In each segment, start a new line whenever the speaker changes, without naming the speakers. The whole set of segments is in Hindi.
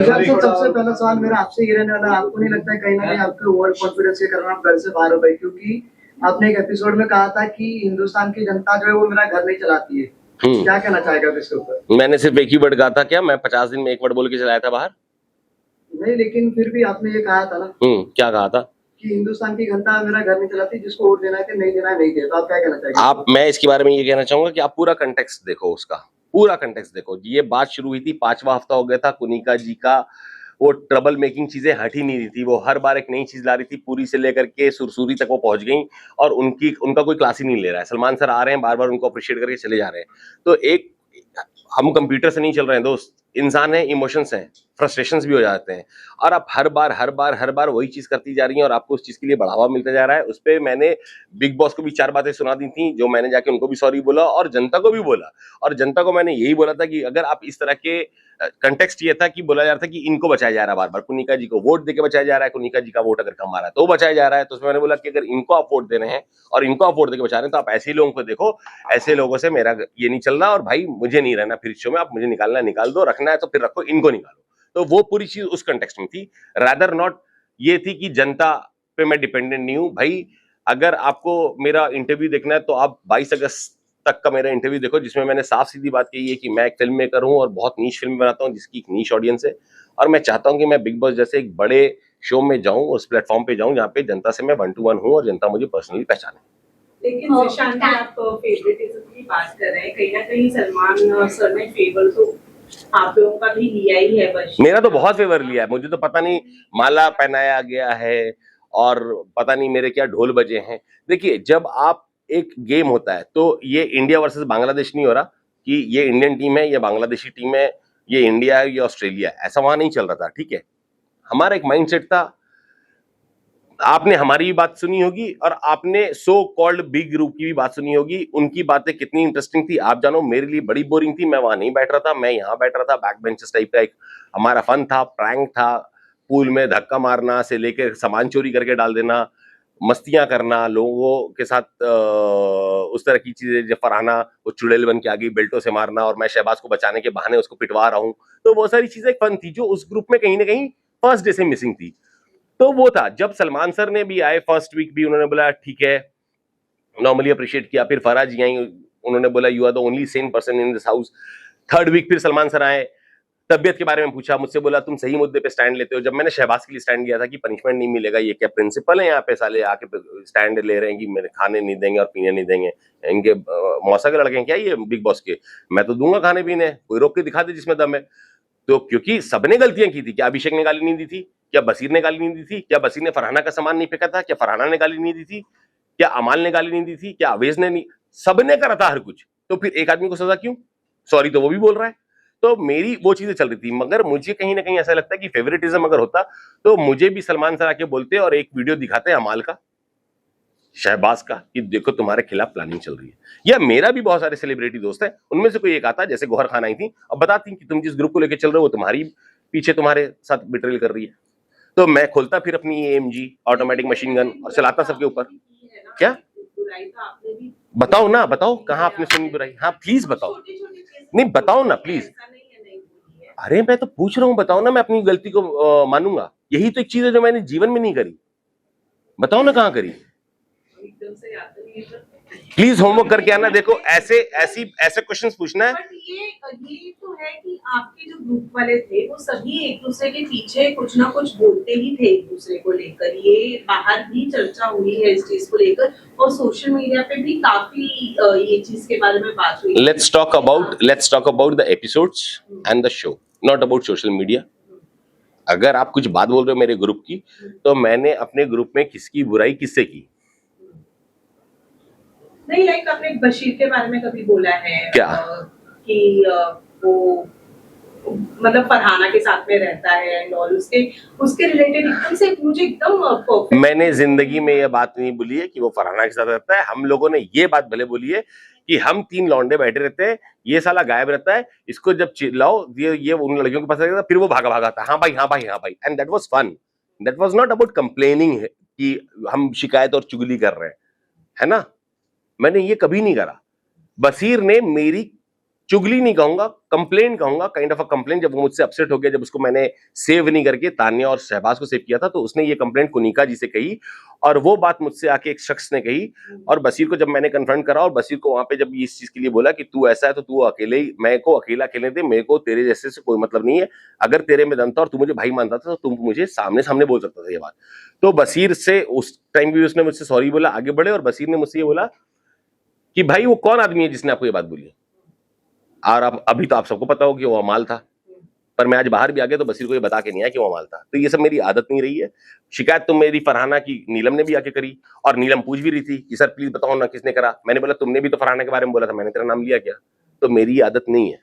सबसे पहला सवाल मेरा आपसे ये रहने वाला, आपको नहीं लगता है कहीं ना कहीं आपके ओवर कॉन्फिडेंस के कारण आप घर से बाहर हो गए? क्योंकि आपने एक एपिसोड में कहा था कि हिंदुस्तान की जनता जो है वो मेरा घर नहीं चलाती है। क्या कहना चाहेगा इसके ऊपर?
मैंने सिर्फ एक ही वर्ड कहा था क्या? मैं 50 दिन में एक वर्ड बोल के चलाया था बाहर?
नहीं, लेकिन फिर भी आपने ये कहा था ना
क्या कहा था
कि हिंदुस्तान की जनता मेरा घर नहीं चलाती, जिसको वोट देना है कि नहीं देना है नहीं दे। तो आप क्या कहना चाहेंगे?
मैं इसके बारे में ये कहना चाहूंगा कि आप पूरा कंटेक्स्ट देखो, उसका पूरा कंटेक्स्ट देखो। ये बात शुरू हुई थी, 5वां हफ्ता हो गया था, कुनिका जी का वो ट्रबल मेकिंग चीजें हट ही नहीं रही थी। वो हर बार एक नई चीज ला रही थी, पूरी से लेकर के सुरसुरी तक वो पहुंच गई और उनका कोई क्लास ही नहीं ले रहा है। सलमान सर आ रहे हैं, बार बार उनको अप्रिशिएट करके चले जा रहे हैं। तो एक हम कंप्यूटर से नहीं चल रहे हैं दोस्त, इंसान है, इमोशंस हैं, फ्रस्ट्रेशंस भी हो जाते हैं। और आप हर बार वही चीज करती जा रही हैं और आपको उस चीज के लिए बढ़ावा मिलता जा रहा है। उस पर मैंने बिग बॉस को भी 4 बातें सुना दी थी, जो मैंने जाके उनको भी सॉरी बोला और जनता को भी बोला। और जनता को मैंने यही बोला था कि अगर आप इस तरह के कंटेक्स्ट ये था कि बोला जा रहा था कि इनको बचाया जा रहा है, बार बार कुनिका जी को वोट देके बचाया जा रहा है, कुनिका जी का वोट अगर कम आ रहा है तो बचाया जा रहा है। तो उसमें मैंने बोला कि अगर इनको आप वोट दे रहे हैं और इनको आप वोट देके बचा रहे हैं तो आप ऐसे ही लोगों को देखो। ऐसे लोगों से मेरा ये नहीं चल रहा और भाई मुझे नहीं रहना फिर शो में। आप मुझे निकालना है निकाल दो, रखना है तो फिर रखो, इनको निकालो। तो वो पूरी चीज उस कंटेक्स्ट में थी, रादर नॉट ये थी कि जनता पे मैं डिपेंडेंट नहीं हूं। भाई अगर आपको मेरा इंटरव्यू देखना है तो आप 22 अगस्त तक का मेरा इंटरव्यू देखो, जिसमें मैंने साफ सीधी बात कही है कि मैं एक फिल्म मेकर हूं और बहुत नीश फिल्म बनाता हूं जिसकी एक नीश ऑडियंस है। और मैं चाहता हूं कि मैं बिग बॉस जैसे एक बड़े शो में जाऊं, उस प्लेटफॉर्म पे जाऊं जहां पे जनता से मैं 1 to 1 हूं और जनता मुझे पर्सनली पहचाने।
लेकिन निशांत, आप फेवरेटिज्म की बात कर रहे हैं, कहीं ना कहीं सलमान सर ने फेवर तो आप लोगों का भी लिया ही है। बस
मेरा तो बहुत फेवर लिया है, मुझे तो पता नहीं माला पहनाया गया है और पता नहीं मेरे क्या ढोल बजे हैं। देखिए, जब आप एक गेम होता है तो ये इंडिया वर्सेस बांग्लादेश नहीं हो रहा कि ये इंडियन टीम है, ये बांग्लादेशी टीम है, ये इंडिया है, ये ऑस्ट्रेलिया है, ऐसा वहां नहीं चल रहा था। ठीक है, हमारा एक माइंडसेट था। आपने हमारी भी बात सुनी होगी और आपने सो कॉल्ड बिग ग्रुप की भी बात सुनी होगी। उनकी बातें कितनी इंटरेस्टिंग थी आप जानो, मेरे लिए बड़ी बोरिंग थी। मैं वहां नहीं बैठ रहा था, मैं यहाँ बैठ रहा था। बैक बेंचेस टाइप का एक हमारा फन था, प्रैंक था, पूल में धक्का मारना से लेकर सामान चोरी करके डाल देना, मस्तियां करना लोगों के साथ, उस तरह की चीजें। जब फरहाना वो चुड़ैल बन के आ गई बेल्टों से मारना और मैं शहबाज को बचाने के बहाने उसको पिटवा रहा हूं, तो वो सारी चीजें फन थी जो उस ग्रुप में कहीं ना कहीं फर्स्ट डे से मिसिंग थी। तो वो था जब सलमान सर ने भी आए फर्स्ट वीक भी उन्होंने बोला ठीक है, नॉर्मली अप्रिशिएट किया। फिर फराह जी आई, उन्होंने बोला you are the only sane person in this house. Third week फिर सलमान सर आए, तबियत के बारे में पूछा मुझसे, बोला तुम सही मुद्दे पे स्टैंड लेते हो। जब मैंने शहबाज के लिए स्टैंड लिया था कि पनिशमेंट नहीं मिलेगा, ये क्या प्रिंसिपल है यहाँ पे, साले आके स्टैंड ले रहे हैं कि मेरे खाने नहीं देंगे और पीने नहीं देंगे, इनके मौसा के लड़के हैं क्या ये बिग बॉस के? मैं तो दूंगा खाने पीने, कोई रोक के दिखा दे जिसमें दम है। तो क्योंकि सबने गलतियां की थी। क्या अभिषेक ने गाली नहीं दी थी? क्या बसीर ने गाली नहीं दी थी? क्या बसीर ने फरहाना का सामान नहीं फेंका था? क्या फरहाना ने गाली नहीं दी थी? क्या अमाल ने गाली नहीं दी थी? क्या अवेज ने नहीं? सबने करा था हर कुछ। तो फिर एक आदमी को सजा क्यों? सॉरी तो वो भी बोल रहा है। तो मेरी वो चीजें चल रही थी। मगर मुझे कहीं ना कहीं ऐसा लगता है कि फेवरेटिज्म अगर होता तो मुझे भी सलमान सर आके बोलते और एक वीडियो दिखाते अमाल का, शहबाज का, कि देखो तुम्हारे खिलाफ प्लानिंग चल रही है। या मेरा भी बहुत सारे सेलिब्रिटी दोस्त है, उनमें से कोई एक आता जैसे गौहर खान आई थी और बताती कि तुम जिस ग्रुप को लेकर चल रहे हो वो तुम्हारी पीछे तुम्हारे साथ बिट्रेल कर रही है। तो मैं खोलता फिर अपनी AMG ऑटोमेटिक मशीन गन और चलाता सबके ऊपर। क्या बताओ ना, बताओ कहाँ आपने सुनी बुराई? हाँ प्लीज बताओ, नहीं बताओ ना प्लीज। अरे मैं तो पूछ रहा हूँ, बताओ ना, मैं अपनी गलती को मानूंगा। यही तो एक चीज है जो मैंने जीवन में नहीं करी। बताओ ना कहाँ करी, प्लीज होमवर्क करके आना। देखो ऐसे क्वेश्चंस पूछना है।
बट ये तो है कि आपके जो ग्रुप वाले थे वो सभी एक दूसरे के पीछे कुछ ना कुछ बोलते ही थे एक दूसरे को लेकर। ये बाहर भी चर्चा हुई है इस चीज को लेकर और सोशल मीडिया पे भी काफी ये चीज के बारे में बात हुई।
Let's talk about the episodes and the show, not about social media. अगर आप कुछ बात बोल रहे हो मेरे ग्रुप की, तो मैंने अपने ग्रुप में किसकी बुराई किससे की?
नहीं, लाइक आपने बशीर के बारे में कभी बोला है
क्या?
कि वो मतलब फरहाना के साथ में रहता है एंड ऑल, उसके रिलेटेड एकदम से मुझे एकदम परफेक्ट।
मैंने जिंदगी में ये बात नहीं बोली है कि वो फरहाना के साथ रहता है। हम लोगों ने ये बात भले बोली है कि हम 3 लौंडे बैठे रहते हैं, ये साला गायब रहता है, इसको जब चिल्लाओ ये उन लड़कियों के पास रहता है, फिर वो भागा था, हाँ भाई हाँ भाई हाँ भाई, and that was fun. That was not about complaining कि हम शिकायत और चुगली कर रहे हैं, है ना। मैंने ये कभी नहीं करा। बसीर ने मेरी चुगली नहीं कहूंगा, कंप्लेन कहूंगा, काइंड ऑफ अ कंप्लेन। जब वो मुझसे अपसेट हो गया, जब उसको मैंने सेव नहीं करके तान्या और शहबाज को सेव किया था, तो उसने ये कंप्लेंट कुनिका जी से कही और वो बात मुझसे आके एक शख्स ने कही। और बशीर को जब मैंने कन्फ्रंट करा और बशीर को वहां पे जब इस चीज के लिए बोला कि तू ऐसा है तो तू अकेले ही, मैं को अकेला खेलने दे, मेरे को तेरे जैसे से कोई मतलब नहीं है, अगर तेरे में दम था और तू मुझे भाई मानता था तो तुम मुझे सामने सामने बोल सकता था ये बात। तो बशीर से उस टाइम भी उसने मुझसे सॉरी बोला, आगे बढ़े, और बशीर ने मुझसे ये बोला कि भाई वो कौन आदमी है जिसने आपको ये बात बोली। और अब अभी तो आप सबको पता हो कि वो अमाल था, पर मैं आज बाहर भी आ गया तो बशीर को ये बता के नहीं आया कि वो अमाल था। तो ये सब मेरी आदत नहीं रही है। शिकायत तो मेरी फरहाना की नीलम ने भी आके करी, और नीलम पूछ भी रही थी कि सर प्लीज बताओ ना किसने करा। मैंने बोला तुमने भी तो फरहाना के बारे में बोला था, मैंने तेरा नाम लिया क्या? तो मेरी आदत नहीं है।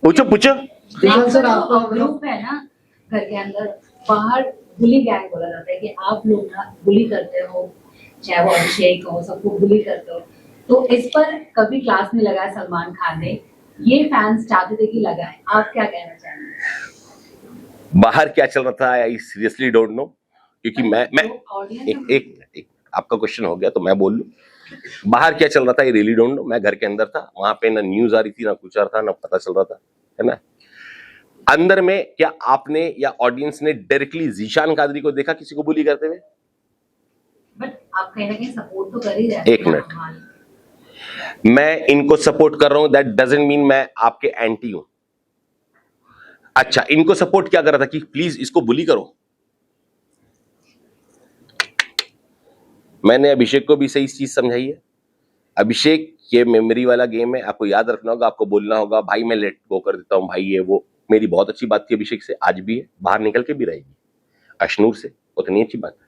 पूछो पूछो।
दिशांत सर, आपको
ग्रुप है ना घर के अंदर, बाहर बुली गैंग बोला जाता है कि आप लोग ना बुली करते हो, चाहे वो अभिषेक हो, सबको बुली करते हो। तो इस पर कभी क्लास में लगाया सलमान खान ने, ये फैंस चाहते थे कि लगाए, आप क्या कहना चाहेंगे?
बाहर क्या चल रहा था आई सीरियसली डोंट नो, क्योंकि मैं एक आपका क्वेश्चन हो गया तो मैं बोल लूं। बाहर क्या चल रहा था आई रियली डोंट नो। मैं घर के अंदर था, वहां पे ना न्यूज आ रही थी, ना कुछ आ रहा था, ना पता चल रहा था, है ना। अंदर में क्या आपने या ऑडियंस ने डायरेक्टली जीशान कादरी को देखा किसी को बुली करते हुए?
बट आप कहीं ना कहीं सपोर्ट तो कर ही रहे हैं।
एक मिनट, मैं इनको सपोर्ट कर रहा हूं, दैट डजंट मीन मैं आपके एंटी हूं। अच्छा, इनको सपोर्ट क्या कर रहा था कि प्लीज इसको बुली करो। मैंने अभिषेक को भी सही चीज समझाई है। अभिषेक, ये मेमोरी वाला गेम है, आपको याद रखना होगा, आपको बोलना होगा भाई मैं लेट गो कर देता हूं, भाई ये वो। मेरी बहुत अच्छी बात थी अभिषेक से, आज भी है, बाहर निकल के भी रहेगी। अशनूर से उतनी अच्छी बात है।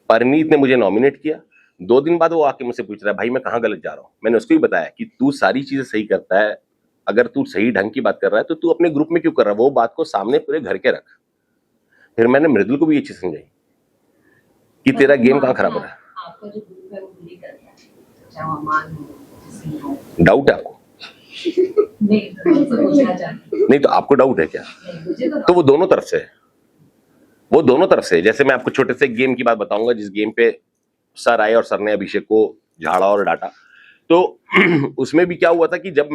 परनीत ने मुझे नॉमिनेट किया, 2 दिन बाद वो आके मुझसे पूछ रहा है भाई मैं कहाँ गलत जा रहा हूँ। मैंने उसको भी बताया कि तू सारी चीजें सही करता है, अगर तू सही ढंग की बात कर रहा है तो तू अपने ग्रुप में क्यों कर रहा है, वो बात को सामने पूरे घर के रख। फिर मैंने मृदुल को भी ये चीज समझाई कि तेरा गेम कहाँ खराब हो रहा है।
आपका जो ग्रुप है वो बुली करता है, चाहे वो अमान हो, किसी हो।
डाउट है आपको?
नहीं, तो पूछना चाहती हूँ।
नहीं तो आपको डाउट है क्या?
नहीं, मुझे
तो वो दोनों तरफ से है, वो दोनों तरफ से है। जैसे मैं आपको छोटे से गेम की बात बताऊंगा, जिस गेम पे सर आए और सर ने अभिषेक को झाड़ा और डांटा, तो उसमें भी क्या हुआ था कि जब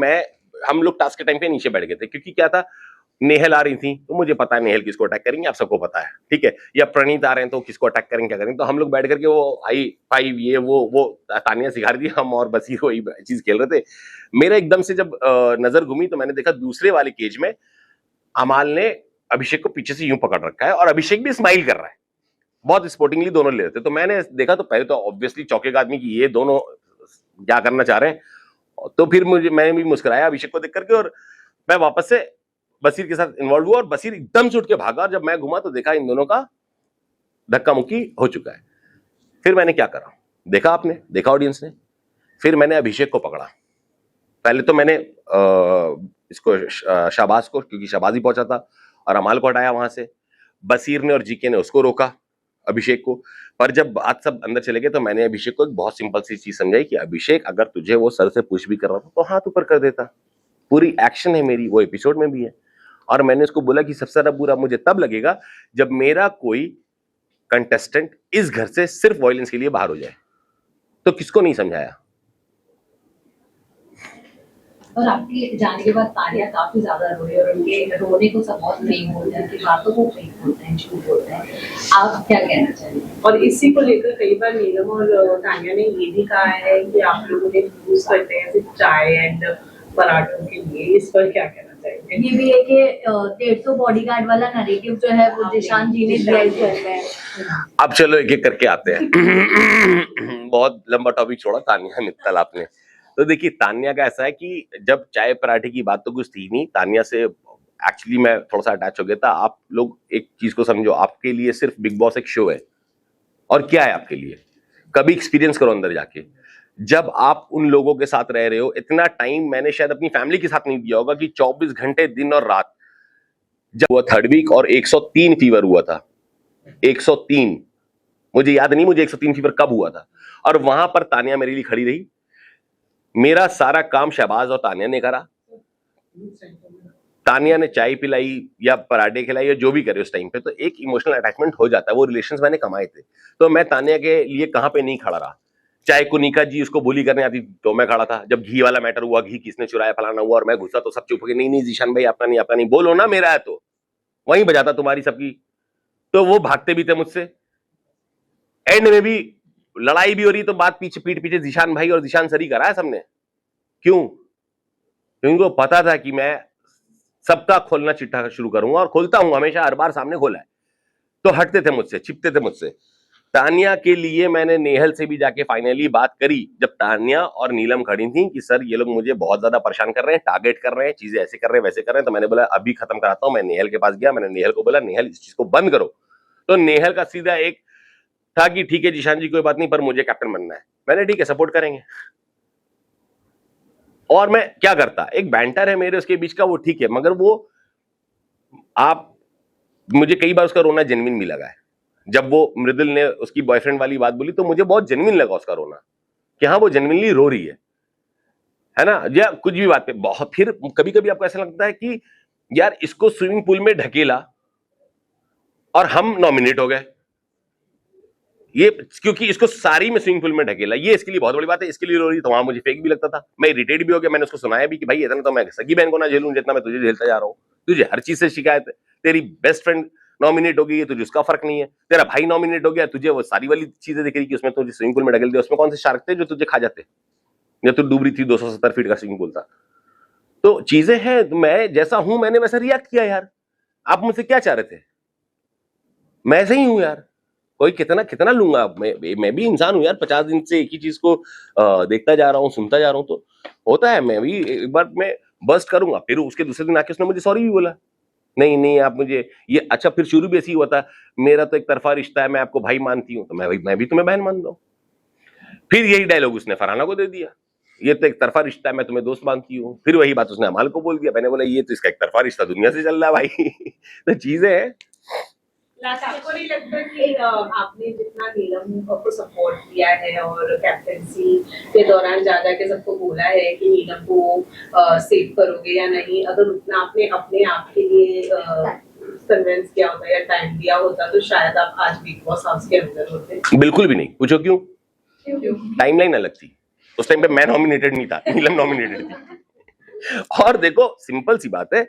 हम लोग टास्क के टाइम पे नीचे बैठ गए थे, क्योंकि क्या था, नेहल आ रही थी तो मुझे पता है नेहल किसको अटैक करेंगे, आप सबको पता है, ठीक है, या प्रणीत आ रहे हैं तो किसको अटैक करेंगे, क्या करेंगे। तो हम लोग बैठ करके वो हाई फाइव ये वो तानिया सिखा रही थी, हम और बसीर वही चीज खेल रहे थे। मेरा एकदम से जब नजर घूमी तो मैंने देखा दूसरे वाले केज में अमाल ने अभिषेक को पीछे से यूं पकड़ रखा है और अभिषेक भी स्माइल कर रहा है, बहुत स्पोर्टिंगली दोनों ले रहे थे। तो मैंने देखा तो पहले तो ऑब्वियसली चौंकेगा आदमी कि ये दोनों क्या करना चाह रहे हैं। तो फिर मैंने भी मुस्कुराया अभिषेक को देख करके, और मैं वापस से बसीर के साथ इन्वॉल्व हुआ और बसीर एकदम से उठ के भागा, और जब मैं घुमा तो देखा इन दोनों का धक्का मुक्की हो चुका है। फिर मैंने क्या करा, देखा आपने, देखा ऑडियंस ने, फिर मैंने अभिषेक को पकड़ा। पहले तो मैंने इसको शाहबाज को, क्योंकि शाहबाज ही पहुंचा था, और अमाल को हटाया वहां से। बसीर ने और जीके ने उसको रोका, अभिषेक को। पर जब बात सब अंदर चले गए तो मैंने अभिषेक को एक बहुत सिंपल सी चीज समझाई कि अभिषेक अगर तुझे वो सर से पुश भी कर रहा था तो हाथ ऊपर कर देता। पूरी एक्शन है मेरी, वो एपिसोड में भी है। और मैंने उसको बोला कि सबसे ज्यादा बुरा मुझे तब लगेगा जब मेरा कोई कंटेस्टेंट इस घर से सिर्फ वायलेंस के लिए बाहर हो जाए। तो किसको नहीं समझाया।
और आपके जाने के बाद तानिया काफी ज्यादा रोए, और उनके रोने को सब बहुत फेक बोलते हैं, उनकी बातों को फेक बोलते हैं, झूठ बोलते हैं। आप क्या कहना चाहेंगे?
और इसी को लेकर कई बार नीलम और तानिया ने ये भी कहा है कि आप लोगों ने यूज करते हैं सिर्फ चाय एंड पराठों के लिए, इस पर क्या कहना चाहिए?
ये भी है कि 150 बॉडीगार्ड वाला नैरेटिव जो है वो जिशान जी ने दिया है।
अब चलो एक एक करके आते हैं। बहुत लंबा टॉपिक छोड़ा तानिया मित्तल आपने। तो देखिए, तान्या का ऐसा है कि जब चाय पराठे की बात तो कुछ थी नहीं, तान्या से एक्चुअली मैं थोड़ा सा अटैच हो गया था। आप लोग एक चीज को समझो, आपके लिए सिर्फ बिग बॉस एक शो है, और क्या है आपके लिए, कभी एक्सपीरियंस करो अंदर जाके। जब आप उन लोगों के साथ रह रहे हो, इतना टाइम मैंने शायद अपनी फैमिली के साथ नहीं दिया होगा कि 24 घंटे दिन और रात। जब हुआ 3rd वीक और 103 फीवर हुआ था, 103, मुझे याद नहीं मुझे 103 फीवर कब हुआ था, और वहां पर तान्या मेरे लिए खड़ी रही। मेरा सारा काम शहबाज और तान्या ने करा। तान्या ने चाय पिलाई या पराठे खिलाई या जो भी करे उस टाइम पे, तो एक इमोशनल अटैचमेंट हो जाता है। वो रिलेशंस मैंने कमाए थे, तो मैं तान्या के लिए कहां पे नहीं खड़ा रहा। चाहे कुनिका जी उसको बुली करने आती तो मैं खड़ा था, जब घी वाला मैटर हुआ, घी किसने चुराया फलाना हुआ और मैं घुसा तो सब चुप हो गए, नहीं नहीं जीशान भाई आपका नहीं बोलो ना, मेरा है तो वहीं बजाता तुम्हारी सबकी। तो वो भागते भी थे मुझसे, एंड में भी लड़ाई भी हो रही तो बात पीछे पीठ पीछे जीशान भाई और जीशान सर ही कराया सबने। क्यों? क्योंकि उनको पता था कि मैं सबका खोलना चिट्ठा शुरू करूंगा और खोलता हूं, हमेशा हर बार सामने खोला है। तो हटते थे मुझसे, छिपते थे मुझसे। तानिया के लिए मैंने नेहल से भी जाके फाइनली बात करी, जब तानिया और नीलम खड़ी थी कि सर ये लोग मुझे बहुत ज्यादा परेशान कर रहे हैं, टारगेट कर रहे हैं, चीजें ऐसे कर रहे हैं वैसे कर रहे हैं, तो मैंने बोला अभी खत्म कराता हूं। मैं नेहल के पास गया, मैंने नेहल को बोला नेहल इस चीज को बंद करो। तो नेहल का सीधा एक था कि ठीक है जीशान जी कोई बात नहीं, पर मुझे कैप्टन बनना है। मैंने ठीक है सपोर्ट करेंगे। और मैं क्या करता, एक बैंटर है मेरे उसके बीच का, वो ठीक है, मगर वो आप मुझे कई बार उसका रोना जेन्युइन भी लगा है। जब वो मृदुल ने उसकी बॉयफ्रेंड वाली बात बोली तो मुझे बहुत जेन्युइन लगा उसका रोना, कि हाँ वो जेन्युइनली रो रही है ना, या कुछ भी बात पे बहुत। फिर कभी कभी आपको ऐसा लगता है कि यार इसको स्विमिंग पूल में ढकेला और हम नॉमिनेट हो गए, ये क्योंकि इसको सारी में स्विमिंग पूल में ढकेला, ये इसके लिए बहुत बड़ी बात है, इसके लिए रो रही। तो वहां मुझे फेक भी लगता था, मैं इरिटेट भी हो गया। मैंने उसको सुनाया भी कि भाई इतना तो मैं सगी बहन को ना झेलूं जितना मैं तुझे झेलता जा रहा हूं, तुझे हर चीज से शिकायत है, तेरी बेस्ट फ्रेंड नॉमिनेट हो गई है, तुझे उसका फर्क नहीं है, तेरा भाई नॉमिनेट हो गया, तुझे वो सारी वाली चीजें दिख रही कि उसमें तुझे स्विमिंग पूल में ढकेल दिया, उसमें कौन से शार्क थे जो तुझे खा जाते, या तू डूब रही थी, 270 फीट का स्विमिंग पूल था। तो चीजें हैं, मैं जैसा हूं मैंने वैसा रिएक्ट किया यार, आप मुझसे क्या चाह रहे थे, मैं ऐसे ही हूं यार, कोई कितना कितना लूंगा, मैं भी इंसान हूं यार, 50 दिन से एक ही चीज को देखता जा रहा हूं, सुनता जा रहा हूं, तो होता है, मैं भी एक बार मैं बर्स्ट करूंगा। फिर उसके दूसरे दिन आके उसने मुझे सॉरी भी बोला, नहीं नहीं आप मुझे ये, अच्छा फिर शुरू भी ऐसी हुआ था, मेरा तो एक तरफा रिश्ता है, मैं आपको भाई मानती हूँ, तो मैं भी तुम्हें बहन मान दो। फिर यही डायलॉग उसने फरहाना को दे दिया, ये तो एक तरफा रिश्ता है, मैं तुम्हें दोस्त मानती हूँ। फिर वही बात उसने अमाल को बोल दिया, मैंने बोला ये तो इसका एक तरफा रिश्ता दुनिया से चल रहा है भाई। तो चीजें हैं।
आपको नहीं लगता कि आपने जितना नीलम को सपोर्ट किया है और कैप्टेंसी के दौरान ज्यादा के सबको बोला है कि नीलम को सेव करोगे या नहीं, अगर उतना आपने अपने आप के लिए कन्विंस किया होता या टाइम दिया होता तो शायद आप आज बिग बॉस हाउस के अंदर होते? बिल्कुल भी नहीं। पूछो क्यों? टाइमलाइन अलग थी उस टाइम पे, मैं नॉमिनेटेड नहीं था, नीलम नॉमिनेटेड थी। और देखो सिंपल सी बात है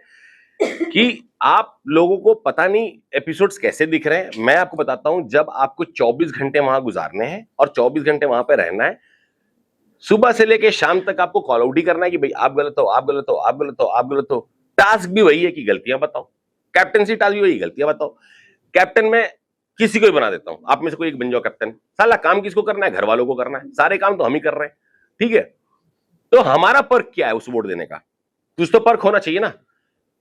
कि आप लोगों को पता नहीं एपिसोड्स कैसे दिख रहे हैं। मैं आपको बताता हूं, जब आपको 24 घंटे वहां गुजारने हैं और 24 घंटे वहां पे रहना है, सुबह से लेके शाम तक आपको कॉल आउट ही करना है कि भाई आप गलत हो, आप गलत हो, आप गलत हो, आप गलत हो। टास्क भी वही है कि गलतियां बताओ, कैप्टनसी टास्क भी वही, गलतियां बताओ। कैप्टन में किसी को भी बना देता हूं, आप में से कोई एक बन जाओ कैप्टन, साला काम किसको करना है? घर वालों को करना है, सारे काम तो हम ही कर रहे हैं, ठीक है। तो हमारा पर्क क्या है उस वोट देने का? कुछ तो पर्क होना चाहिए ना।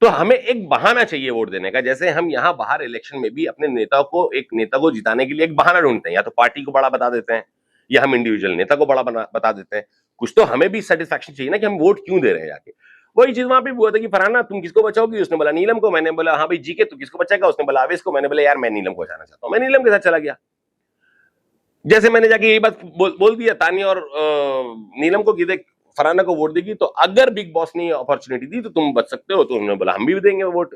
तो हमें एक बहाना चाहिए वोट देने का, जैसे हम यहाँ बाहर इलेक्शन में भी अपने नेता को, एक नेता को जिताने के लिए एक बहाना ढूंढते हैं, या तो पार्टी को बड़ा बता देते हैं या हम इंडिविजुअल नेता को बड़ा बता देते हैं। कुछ तो हमें भी सेटिस्फैक्शन चाहिए ना कि हम वोट क्यों दे रहे हैं जाके। वही चीज वहां पे हुआ था कि फरहाना तुम किसको बचाओगी, उसने बोला नीलम को, मैंने बोला हाँ भाई जी के तू किसको बचाएगा, उसने बोला आवेश को, मैंने बोला यार मैं नीलम को बचाना चाहता हूँ, मैं नीलम के साथ चला गया। जैसे मैंने जाके यही बात बोल दिया तानिया और नीलम को कि देख फरहाना को वोट देगी तो अगर बिग बॉस ने अपॉर्चुनिटी दी तो तुम बच सकते हो, तो उन्होंने बोला हम भी देंगे वोट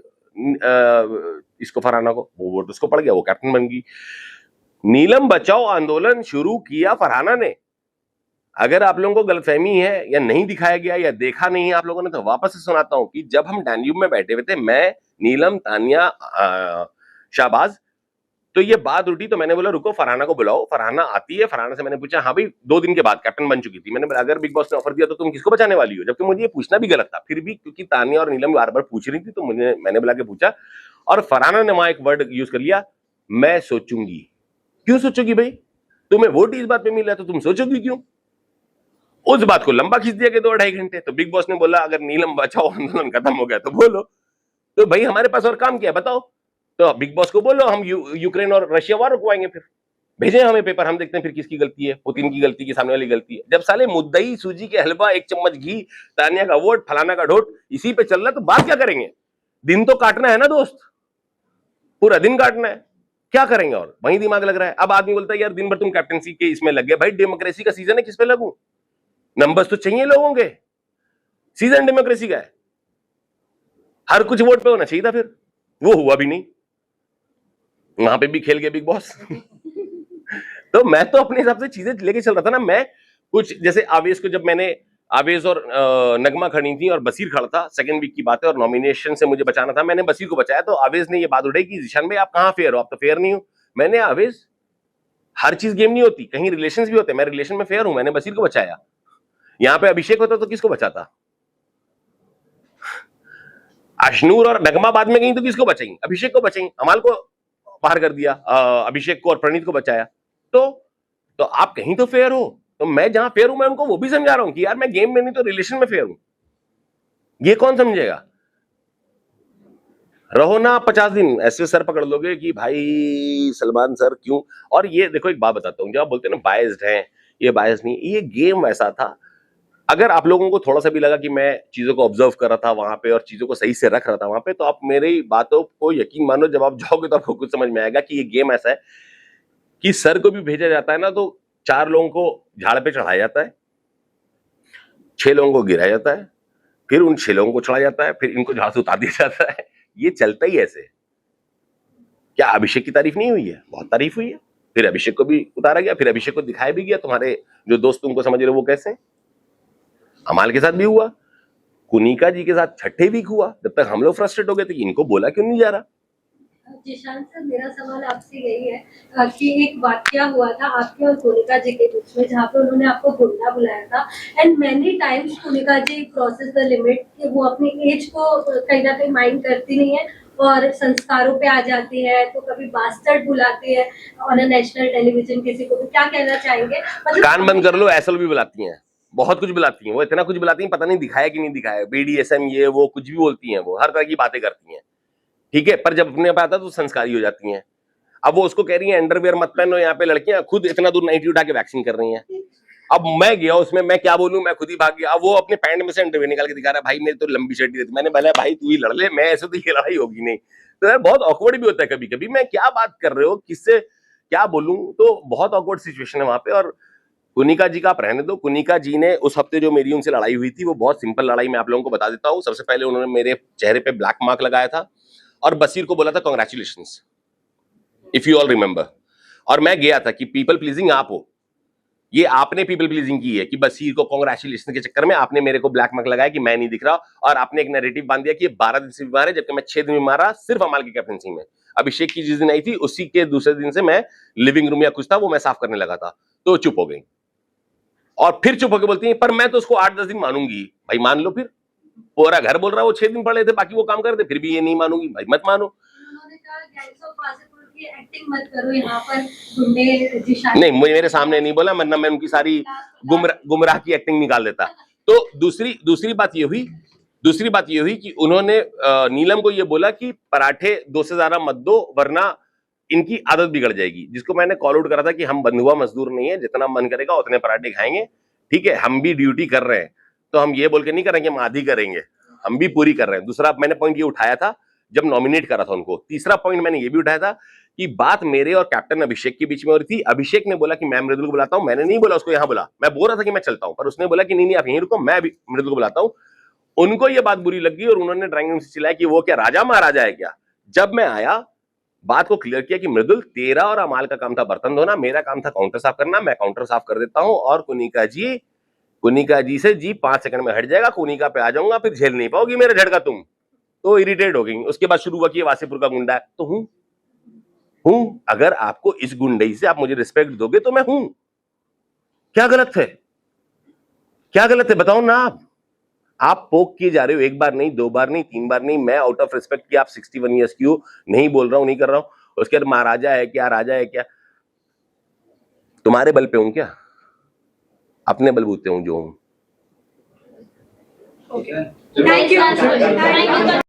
इसको, फरहाना को। वो वोट उसको पड़ गया, वो कैप्टन बन गई। नीलम बचाओ आंदोलन शुरू किया फरहाना ने। अगर आप लोगों को गलतफहमी है या नहीं दिखाया गया या देखा नहीं है आप लोगों ने, तो वापस से सुनाता हूं कि जब हम डैन्यूब में बैठे हुए थे, मैं, नीलम, तानिया, शाहबाज, तो ये बात उठी तो मैंने बोला रुको फरहाना को बुलाओ। फरहाना आती है, फरहाना से मैंने पूछा हाँ भाई 2 दिन के बाद कैप्टन बन चुकी थी, मैंने बोला अगर बिग बॉस ने ऑफर दिया तो तुम किसको बचाने वाली हो, जबकि मुझे ये पूछना भी गलत था। फिर भी क्योंकि तानिया और नीलम बार बार पूछ रही थी तो मैंने बुला के पूछा, और फरहाना ने वहां एक वर्ड यूज कर लिया, मैं सोचूंगी। क्यों सोचोगी भाई? तुम्हें वोट इस बात पे मिला तो तुम सोचोगी क्यों? उस बात को लंबा खींच दिया कि 2-2.5 घंटे। तो बिग बॉस ने बोला अगर नीलम बचाओ आंदोलन खत्म हो गया तो बोलो। तो भाई हमारे पास और काम क्या है बताओ? तो बिग बॉस को बोलो हम यूक्रेन और रशिया वार रुकवाएंगे, फिर भेजें हमें पेपर, हम देखते हैं फिर किसकी गलती है, पुतिन की गलती की, सामने वाली गलती है। जब साले मुद्दई सूजी के हलवा, 1 चम्मच घी, तानिया का वोट, फलाना का ढोट इसी पे चल रहा है, तो बात क्या करेंगे? दिन तो काटना है ना दोस्त, पूरा दिन काटना है, क्या करेंगे? और वही दिमाग लग रहा है। अब आदमी बोलता है यार दिन भर तुम कैप्टनसी के इसमें लग गए। भाई डेमोक्रेसी का सीजन है, किस पे लगूं? नंबर्स तो चाहिए लोगों के, सीजन डेमोक्रेसी का है, हर कुछ वोट पे होना चाहिए था, फिर वो हुआ भी नहीं। वहां पे भी खेल गए बिग बॉस।
तो मैं तो अपने हिसाब से चीजें लेके चल रहा था ना। मैं कुछ जैसे आवेश को, जब मैंने आवेश और नगमा खड़ी थी और बसीर खड़ा था, सेकंड वीक की बात है, और नॉमिनेशन से मुझे बचाना था, मैंने बसीर को बचाया। तो आवेश ने ये बात उठाई कि जिशान भाई आप कहाँ फेयर हो, आप तो फेयर नहीं हो। मैंने आवेश, हर चीज गेम नहीं होती, कहीं रिलेशंस भी होते हैं, मैं रिलेशन में फेयर हूं, मैंने बसीर को बचाया। यहां पे अभिषेक होता तो किसको बचाता? अशनूर और नगमा बाद में गई तो किसको बचाई? अभिषेक को बचाई। अमाल को बाहर कर दिया, अभिषेक को और प्रणीत को बचाया। तो आप कहीं तो फेयर हो। तो मैं जहां फेयर हूं, मैं उनको वो भी समझा रहा हूं कि यार मैं गेम में नहीं तो रिलेशन में फेयर हूं। ये कौन समझेगा? रहो ना 50 दिन ऐसे सर पकड़ लोगे कि भाई सलमान सर क्यों। और ये देखो एक बात बताता हूं, जब आप बोलते हैं ना बायस्ड है, ये बायस नहीं, ये गेम ऐसा था। अगर आप लोगों को थोड़ा सा भी लगा कि मैं चीजों को ऑब्जर्व कर रहा था वहां पे और चीजों को सही से रख रहा था वहां पे, तो आप मेरी बातों को यकीन मानो, जब आप जाओगे तो आपको कुछ समझ में आएगा कि ये गेम ऐसा है कि सर को भी भेजा जाता है ना, तो 4 लोगों को झाड़ पे चढ़ाया जाता है, 6 लोगों को गिराया जाता है, फिर उन 6 लोगों को चढ़ाया जाता है, फिर इनको झाड़ से उतार दिया जाता है। ये चलता ही ऐसे। क्या अभिषेक की तारीफ नहीं हुई है? बहुत तारीफ हुई है। फिर अभिषेक को भी उतारा गया, फिर अभिषेक को दिखाया भी गया, तुम्हारे जो दोस्त तुमको समझ रहे हो वो कैसे हैं। अमाल के साथ भी हुआ, कुनिका जी के साथ छठे वीक हुआ, जब तक हम लोग फ्रस्ट्रेट हो गए थे कि इनको बोला क्यों नहीं जा रहा।
जिशान सर, मेरा सवाल आपसे यही है कि एक वाकया हुआ था आपके और कुनिका जी के बीच में, जहाँ पे उन्होंने आपको गुंडा बुलाया था, and many times Kunika ji crosses the limit कि वो अपनी एज को कहीं ना कहीं माइंड करती नहीं है और संस्कारों पे आ जाती है। तो कभी बास्टर्ड बुलाती है ऑन अ नेशनल टेलीविजन किसी को। तो क्या कहना चाहेंगे? मतलब
कान बंद कर लो, ऐसा भी बुलाती हैं, बहुत कुछ बुलाती हैं वो, इतना कुछ बुलाती हैं पता नहीं दिखाया कि नहीं दिखाया। BDSM ये वो कुछ भी बोलती हैं, वो हर तरह की बातें करती हैं, ठीक है। पर जब अपने पे आता तो संस्कारी हो जाती हैं। अब वो उसको कह रही है अंडरवेयर मत पहनो, यहाँ पे लड़कियां खुद इतना दूर नाइटी उठा के वैक्सीन कर रही हैं। अब मैं गया उसमें, मैं क्या बोलूं, मैं खुद ही भाग गया। अब वो अपने पैंट में से अंडरवेयर निकाल के दिखा रहा है, भाई मेरी तो लंबी शर्ट रहती। मैंने बोला भाई तू ही लड़ ले, मैं ऐसे तो ये लड़ाई होगी नहीं। तो यार बहुत ऑकवर्ड भी होता है कभी कभी, मैं क्या बात कर रहे हो, किससे क्या बोलूं, तो बहुत ऑकवर्ड सिचुएशन है वहां पे। और कुनिका जी का आप रहने दो। कुनिका जी ने उस हफ्ते जो मेरी उनसे लड़ाई हुई थी, वो बहुत सिंपल लड़ाई, मैं आप लोगों को बता देता हूँ। सबसे पहले उन्होंने मेरे चेहरे पे ब्लैक मार्क लगाया था और बसीर को बोला था congratulations, if you all remember. और मैं गया था कि पीपल प्लीजिंग आप हो, ये आपने पीपल प्लीजिंग की है कि बसीर को कांग्रेचुलेशन के चक्कर में आपने मेरे को ब्लैक मार्क लगाया कि मैं नहीं दिख रहा, और आपने एक नैरेटिव बांध दिया कि ये 12 दिन से बीमार है, जबकि मैं 6 दिन बीमार रहा, सिर्फ अमाल की कैप्टनसी में। अभिषेक की जिस दिन आई थी उसी के दूसरे दिन से मैं लिविंग रूम या कुछ था वो मैं साफ करने लगा था, तो चुप हो गई। और फिर चुप होकर बोलती है पर मैं तो उसको 8-10 दिन मानूंगी। भाई मान लो, फिर पूरा घर बोल रहा है वो 6 दिन पड़े थे, बाकी वो काम कर रहे थे, फिर भी ये नहीं मानूंगी। भाई मत मानो।
उन्होंने कहा गैंग्स ऑफ वासेपुर की एक्टिंग मत करो, यहाँ पर गुंडे जिशान
नहीं, मेरे सामने नहीं बोला, वरना मैं उनकी सारी गुमराह की एक्टिंग निकाल देता। तो दूसरी बात ये हुई कि उन्होंने नीलम को ये बोला कि पराठे 2 से ज्यादा मत दो वरना इनकी आदत बिगड़ जाएगी, जिसको मैंने कॉल आउट करा था कि हम बंधुआ मजदूर नहीं है, जितना मन करेगा उतने पराठे खाएंगे, ठीक है। हम भी ड्यूटी कर रहे हैं, तो हम ये बोल के नहीं करेंगे हम आधी करेंगे, हम भी पूरी कर रहे हैं। दूसरा मैंने पॉइंट ये उठाया था जब नॉमिनेट करा था उनको। तीसरा पॉइंट मैंने ये भी उठाया था कि बात मेरे और कैप्टन अभिषेक के बीच में हो रही थी। अभिषेक ने बोला कि मैं मृदुल को बुलाता हूं, मैंने नहीं बोला उसको यहाँ बुला, मैं बोल रहा था कि मैं चलता हूं, पर उसने बोला कि नहीं आप यहीं रुको, मैं मृदुल को बुलाता हूं। उनको ये बात बुरी लगी और उन्होंने ड्राइंग रूम से चिल्लाया कि वो क्या राजा महाराजा है क्या। जब मैं आया बात को क्लियर किया कि मृदुल तेरा और अमाल का काम था बर्तन धोना, मेरा काम था काउंटर साफ करना, मैं काउंटर साफ कर देता हूं, और कुनिका जी से जी 5 सेकंड में हट जाएगा, कुनिका पे आ जाऊंगा, फिर झेल नहीं पाओगी मेरा झटका तुम। तो इरिटेट हो गई। उसके बाद शुरू हुआ कि वासेपुर का गुंडा है, तो हूं। अगर आपको इस गुंडई से आप मुझे रिस्पेक्ट दोगे तो मैं हूं। क्या गलत है बताओ ना। आप पोक किए जा रहे हो, 1 बार नहीं, 2 बार नहीं, 3 बार नहीं। मैं आउट ऑफ रिस्पेक्ट कि आप 61 ईयर्स की हो, नहीं बोल रहा हूं, नहीं कर रहा हूं। उसके बाद महाराजा है क्या, राजा है क्या, तुम्हारे बल पे हूं क्या? अपने बलबूते हूं जो हूं।
Thank you.